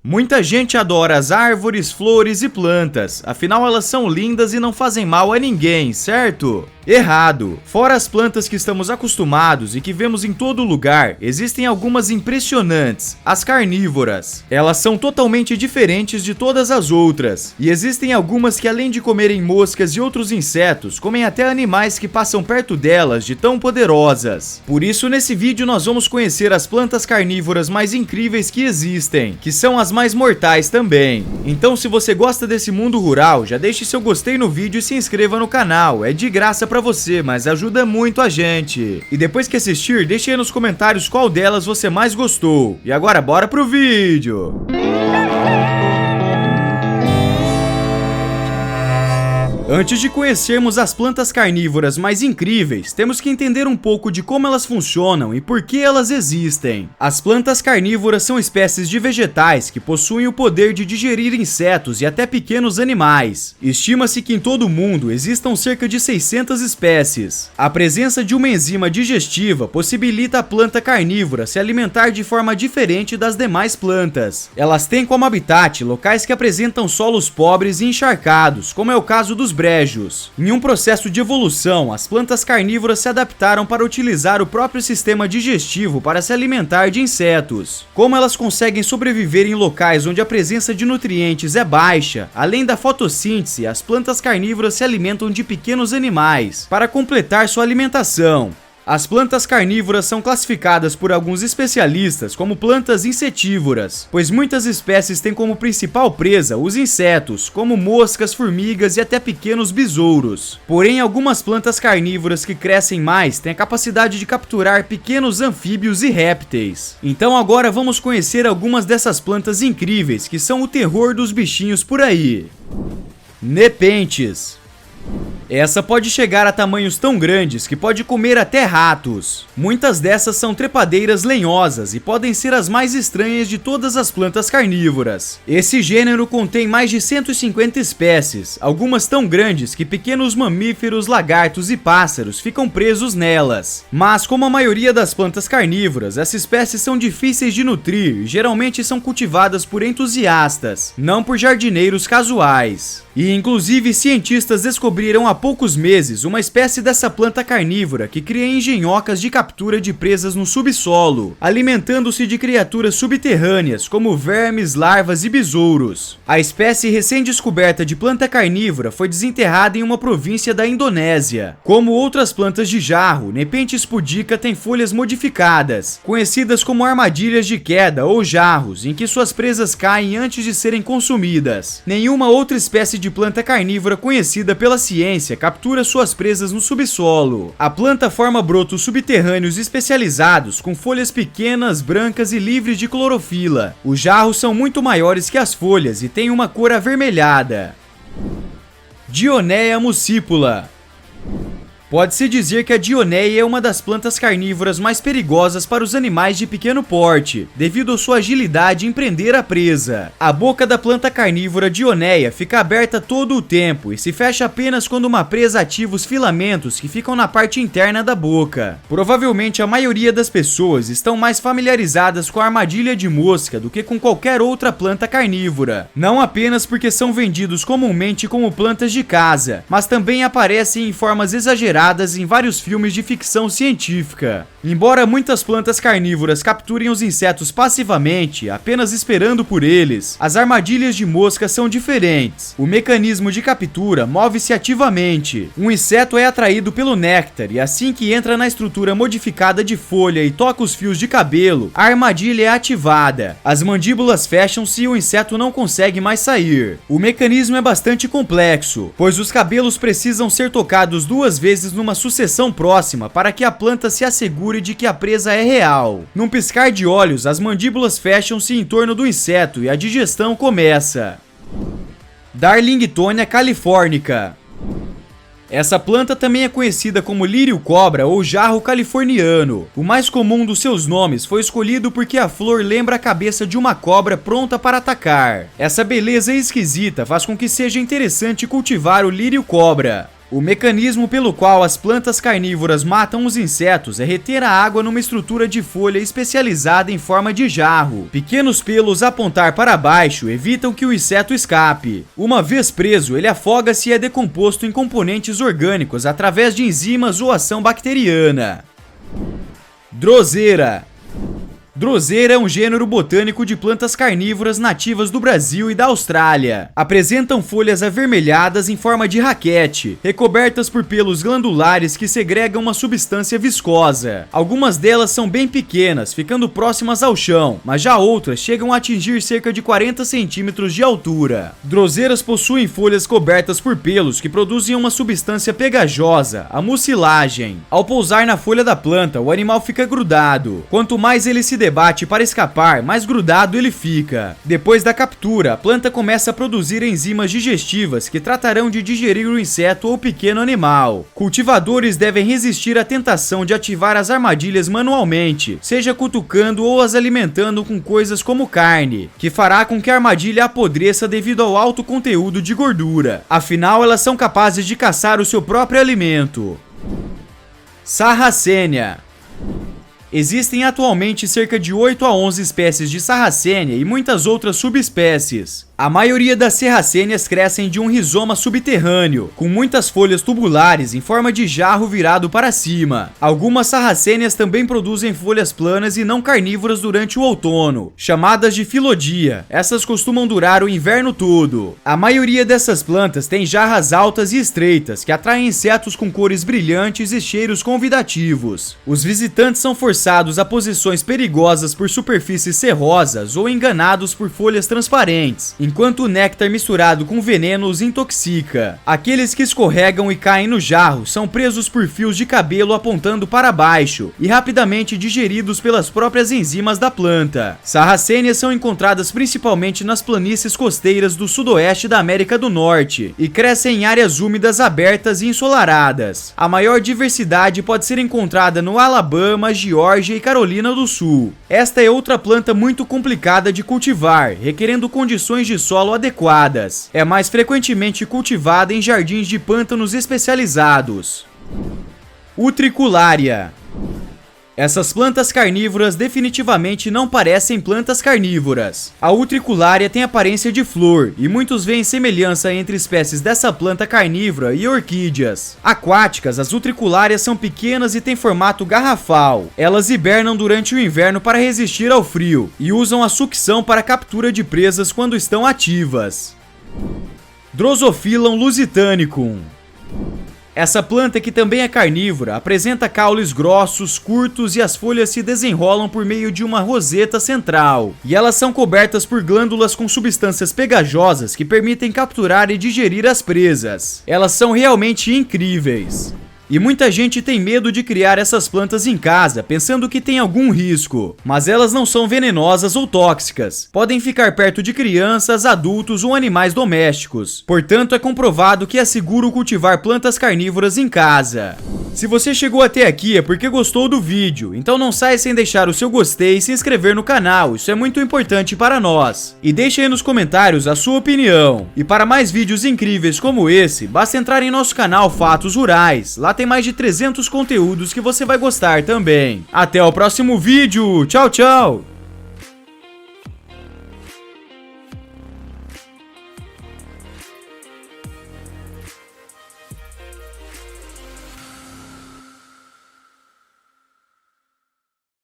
Muita gente adora as árvores, flores e plantas, afinal elas são lindas e não fazem mal a ninguém, certo? Errado! Fora as plantas que estamos acostumados e que vemos em todo lugar, existem algumas impressionantes, as carnívoras. Elas são totalmente diferentes de todas as outras, e existem algumas que além de comerem moscas e outros insetos, comem até animais que passam perto delas de tão poderosas. Por isso nesse vídeo nós vamos conhecer as plantas carnívoras mais incríveis que existem, que são as mais mortais também. Então se você gosta desse mundo rural, já deixe seu gostei no vídeo e se inscreva no canal, é de graça pra você, mas ajuda muito a gente. E depois que assistir, deixe aí nos comentários qual delas você mais gostou. E agora bora pro vídeo! Antes de conhecermos as plantas carnívoras mais incríveis, temos que entender um pouco de como elas funcionam e por que elas existem. As plantas carnívoras são espécies de vegetais que possuem o poder de digerir insetos e até pequenos animais. Estima-se que em todo o mundo existam cerca de 600 espécies. A presença de uma enzima digestiva possibilita a planta carnívora se alimentar de forma diferente das demais plantas. Elas têm como habitat locais que apresentam solos pobres e encharcados, como é o caso dos brejos. Em um processo de evolução, as plantas carnívoras se adaptaram para utilizar o próprio sistema digestivo para se alimentar de insetos. Como elas conseguem sobreviver em locais onde a presença de nutrientes é baixa, além da fotossíntese, as plantas carnívoras se alimentam de pequenos animais para completar sua alimentação. As plantas carnívoras são classificadas por alguns especialistas como plantas insetívoras, pois muitas espécies têm como principal presa os insetos, como moscas, formigas e até pequenos besouros. Porém, algumas plantas carnívoras que crescem mais têm a capacidade de capturar pequenos anfíbios e répteis. Então agora vamos conhecer algumas dessas plantas incríveis que são o terror dos bichinhos por aí. Nepentes. Essa pode chegar a tamanhos tão grandes que pode comer até ratos. Muitas dessas são trepadeiras lenhosas e podem ser as mais estranhas de todas as plantas carnívoras. Esse gênero contém mais de 150 espécies, algumas tão grandes que pequenos mamíferos, lagartos e pássaros ficam presos nelas. Mas como a maioria das plantas carnívoras, essas espécies são difíceis de nutrir e geralmente são cultivadas por entusiastas, não por jardineiros casuais. E inclusive cientistas descobriram há poucos meses uma espécie dessa planta carnívora que cria engenhocas de captura de presas no subsolo, alimentando-se de criaturas subterrâneas como vermes, larvas e besouros. A espécie recém-descoberta de planta carnívora foi desenterrada em uma província da Indonésia. Como outras plantas de jarro, Nepenthes pudica tem folhas modificadas, conhecidas como armadilhas de queda ou jarros, em que suas presas caem antes de serem consumidas. Nenhuma outra espécie de planta carnívora conhecida pela ciência captura suas presas no subsolo. A planta forma brotos subterrâneos especializados com folhas pequenas, brancas e livres de clorofila. Os jarros são muito maiores que as folhas e têm uma cor avermelhada. Dionea muscipula. Pode-se dizer que a Dioneia é uma das plantas carnívoras mais perigosas para os animais de pequeno porte, devido à sua agilidade em prender a presa. A boca da planta carnívora Dioneia fica aberta todo o tempo e se fecha apenas quando uma presa ativa os filamentos que ficam na parte interna da boca. Provavelmente a maioria das pessoas estão mais familiarizadas com a armadilha de mosca do que com qualquer outra planta carnívora. Não apenas porque são vendidos comumente como plantas de casa, mas também aparecem em formas exageradas em vários filmes de ficção científica. Embora muitas plantas carnívoras capturem os insetos passivamente, apenas esperando por eles, as armadilhas de mosca são diferentes. O mecanismo de captura move-se ativamente. Um inseto é atraído pelo néctar e assim que entra na estrutura modificada de folha e toca os fios de cabelo, a armadilha é ativada. As mandíbulas fecham-se e o inseto não consegue mais sair. O mecanismo é bastante complexo, pois os cabelos precisam ser tocados 2 vezes numa sucessão próxima para que a planta se assegure de que a presa é real. Num piscar de olhos, as mandíbulas fecham-se em torno do inseto e a digestão começa. Darlingtonia californica. Essa planta também é conhecida como lírio-cobra ou jarro californiano. O mais comum dos seus nomes foi escolhido porque a flor lembra a cabeça de uma cobra pronta para atacar. Essa beleza esquisita faz com que seja interessante cultivar o lírio-cobra. O mecanismo pelo qual as plantas carnívoras matam os insetos é reter a água numa estrutura de folha especializada em forma de jarro. Pequenos pelos a apontar para baixo evitam que o inseto escape. Uma vez preso, ele afoga-se e é decomposto em componentes orgânicos através de enzimas ou ação bacteriana. Droseira. Droseira é um gênero botânico de plantas carnívoras nativas do Brasil e da Austrália. Apresentam folhas avermelhadas em forma de raquete, recobertas por pelos glandulares que segregam uma substância viscosa. Algumas delas são bem pequenas, ficando próximas ao chão, mas já outras chegam a atingir cerca de 40 centímetros de altura. Droseiras possuem folhas cobertas por pelos que produzem uma substância pegajosa, a mucilagem. Ao pousar na folha da planta, o animal fica grudado. Quanto mais ele se debate para escapar, mais grudado ele fica. Depois da captura, a planta começa a produzir enzimas digestivas que tratarão de digerir o inseto ou pequeno animal. Cultivadores devem resistir à tentação de ativar as armadilhas manualmente, seja cutucando ou as alimentando com coisas como carne, que fará com que a armadilha apodreça devido ao alto conteúdo de gordura. Afinal, elas são capazes de caçar o seu próprio alimento. Sarracenia. Existem atualmente cerca de 8 a 11 espécies de Sarracenia e muitas outras subespécies. A maioria das serracênias crescem de um rizoma subterrâneo, com muitas folhas tubulares em forma de jarro virado para cima. Algumas sarracênias também produzem folhas planas e não carnívoras durante o outono, chamadas de filodia. Essas costumam durar o inverno todo. A maioria dessas plantas tem jarras altas e estreitas, que atraem insetos com cores brilhantes e cheiros convidativos. Os visitantes são forçados a posições perigosas por superfícies cerrosas ou enganados por folhas transparentes, enquanto o néctar misturado com veneno os intoxica. Aqueles que escorregam e caem no jarro são presos por fios de cabelo apontando para baixo e rapidamente digeridos pelas próprias enzimas da planta. Sarracênias são encontradas principalmente nas planícies costeiras do sudoeste da América do Norte e crescem em áreas úmidas abertas e ensolaradas. A maior diversidade pode ser encontrada no Alabama, Geórgia e Carolina do Sul. Esta é outra planta muito complicada de cultivar, requerendo condições de solo adequadas. É mais frequentemente cultivada em jardins de pântanos especializados. Utriculária. Essas plantas carnívoras definitivamente não parecem plantas carnívoras. A utriculária tem aparência de flor e muitos veem semelhança entre espécies dessa planta carnívora e orquídeas. Aquáticas, as utriculárias são pequenas e têm formato garrafal. Elas hibernam durante o inverno para resistir ao frio e usam a sucção para a captura de presas quando estão ativas. Drosophilum lusitanicum. Essa planta, que também é carnívora, apresenta caules grossos, curtos e as folhas se desenrolam por meio de uma roseta central. E elas são cobertas por glândulas com substâncias pegajosas que permitem capturar e digerir as presas. Elas são realmente incríveis. E muita gente tem medo de criar essas plantas em casa, pensando que tem algum risco. Mas elas não são venenosas ou tóxicas. Podem ficar perto de crianças, adultos ou animais domésticos. Portanto, é comprovado que é seguro cultivar plantas carnívoras em casa. Se você chegou até aqui é porque gostou do vídeo, então não saia sem deixar o seu gostei e se inscrever no canal, isso é muito importante para nós. E deixe aí nos comentários a sua opinião. E para mais vídeos incríveis como esse, basta entrar em nosso canal Fatos Rurais, lá tem mais de 300 conteúdos que você vai gostar também. Até o próximo vídeo, tchau, tchau!